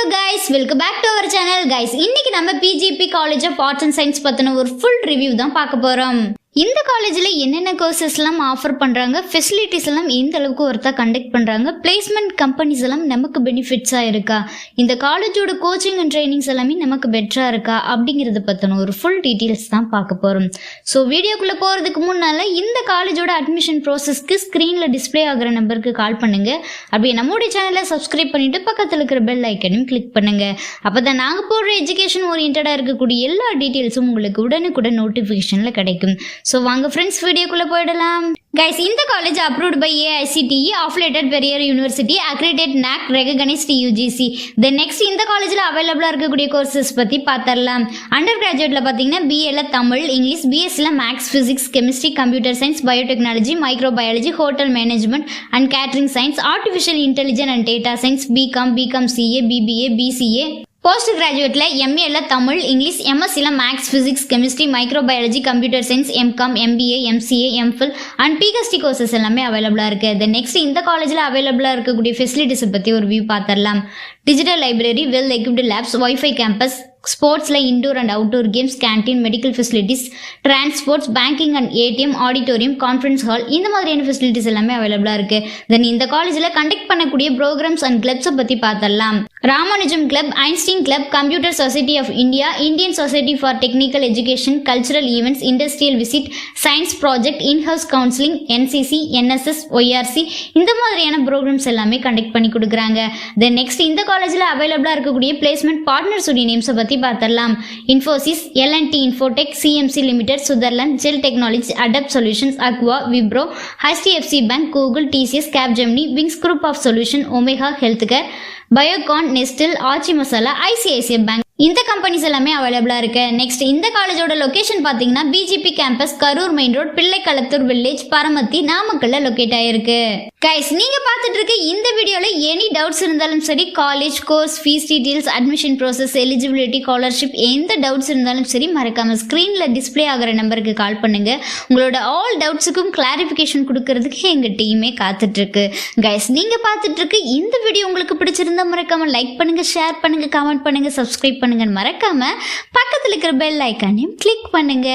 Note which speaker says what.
Speaker 1: guys, welcome back to our channel guys. இன்னைக்கு நம்ம PGP College of Arts and Science பத்தின ஒரு full review தான் பார்க்க போறோம். இந்த காலேஜ்ல என்னென்ன கோர்சஸ் எல்லாம் ஆஃபர் பண்றாங்க, ஃபெசிலிட்டிஸ் எல்லாம் எந்த அளவுக்கு ஒருத்தா கண்டக்ட் பண்றாங்க, பிளேஸ்மெண்ட் கம்பெனிஸ் எல்லாம் நமக்கு பெனிஃபிட்ஸா இருக்கா, இந்த காலேஜோட கோச்சிங் அண்ட் ட்ரைனிங்ஸ் எல்லாமே நமக்கு பெட்டரா இருக்கா அப்படிங்கறத பத்தின ஒரு ஃபுல் டீடைல்ஸ் தான் பார்க்க போறோம். ஸோ வீடியோக்குள்ள போறதுக்கு முன்னால இந்த காலேஜோட அட்மிஷன் ப்ராசஸ்க்கு ஸ்கிரீன்ல டிஸ்பிளே ஆகிற நம்பருக்கு கால் பண்ணுங்க. அப்படியே நம்மளுடைய சேனலை சப்ஸ்கிரைப் பண்ணிட்டு பக்கத்துல இருக்கிற பெல் ஐக்கனையும் கிளிக் பண்ணுங்க. அப்பதான் நாங்க போடுற எஜுகேஷன் ஓரியன்டா இருக்கக்கூடிய எல்லா டீடைல்ஸும் உங்களுக்கு உடனுக்குடன் நோட்டிபிகேஷன்ல கிடைக்கும். So வாங்க ஃப்ரெண்ட்ஸ் வீடியோக்குள்ள போயிடலாம். கைஸ், இந்த college approved by AICTE, affiliated Periyar University, accredited NAC, recognized UGC. Then next இந்த காலேஜ்ல அவைலபிளா இருக்கக்கூடிய கோர்சஸ் பத்தி பார்த்தரலாம். அண்டர் கிராஜுவேட்ல பாத்தீங்கன்னா BA Tamil, English, BSc maths, physics, chemistry, computer science, biotechnology, microbiology, hotel management and catering science, artificial intelligence and data science, BCom CA, BBA, BCA. Post கிராஜுவேட்ல MA Tamil, English, MSc maths, physics, chemistry, microbiology, computer science, MCom, MBA, MCA, MPhil அண்ட் PhD courses எல்லாமே அவைலபிளா இருக்கு. தென் next இந்த காலேஜ்ல அவைலபிளா இருக்கக்கூடிய facilities பத்தி ஒரு வியூ பார்த்தரலாம். Digital library, well equipped labs, wifi campus, ஸ்போர்ட்ஸ்ல indoor and outdoor games, canteen, medical facilities, transports, banking and ATM, auditorium, conference hall, இந்த மாதிரியான ஃபெசிலிட்டிஸ் எல்லாமே அவைலபிளா இருக்கு. தென் இந்த காலேஜ்ல கண்டக்ட் பண்ணக்கூடிய ப்ரோக்ராம்ஸ் அண்ட் கிளப்ஸை பத்தி பார்த்தரலாம். Ramanujam club, Einstein club, computer society of India, Indian society for technical education, cultural events, industrial visit, science project, in house counselling, NCC, NSS, ORC, இந்த மாதிரியான ப்ரோக்ராம்ஸ் எல்லாமே கண்டக்ட் பண்ணி கொடுக்குறாங்க. தென் நெக்ஸ்ட் இந்த காலேஜ்ல அவைலபிளா இருக்கக்கூடிய பிளேஸ்மெண்ட் பார்ட்னர்ஸ் உடைய நேம்ஸை பத்தி பார்த்தரலாம். Infosys, L&T Infotech, CMC limited, Sutherland, gel technology, adapt solutions, aqua, Wipro, HDFC bank, Google, TCS, Capgemini, wings group of solution, omega health care, Biocon, Nestle, Aachi Masala, ICICI bank, இந்த கம்பெனிஸ் எல்லாமே அவைலபிளா இருக்கு. நெக்ஸ்ட் இந்த காலேஜோட லொகேஷன் பாத்தீங்கன்னா BGP campus, Karur main road, Pillaikalathur village, Paramathi, நாமக்கல்ல locate ஆயிருக்கு. Guys, நீங்க பார்த்துட்டு இருக்க இந்த வீடியோல எனி டவுட்ஸ் இருந்தாலும் சரி, college course fees details, admission process, eligibility, scholarship, எந்த டவுட்ஸ் இருந்தாலும் சரி மறக்காம ஸ்கிரீன்ல டிஸ்பிளே ஆகிற நம்பருக்கு கால் பண்ணுங்க. உங்களோட ஆல் டவுட்ஸுக்கும் கிளாரிஃபிகேஷன் கொடுக்கறதுக்கு எங்க டீமே காத்துட்டு இருக்கு. கைஸ், நீங்க பார்த்துட்டு இருக்க இந்த வீடியோ உங்களுக்கு பிடிச்சிருந்தா மறக்காம லைக் பண்ணுங்க, ஷேர் பண்ணுங்க, கமெண்ட் பண்ணுங்க, சப்ஸ்கிரைப் பண்ணுங்க, மறக்காம பக்கத்துல இருக்கிற பெல் ஐக்கானையும் கிளிக் பண்ணுங்க.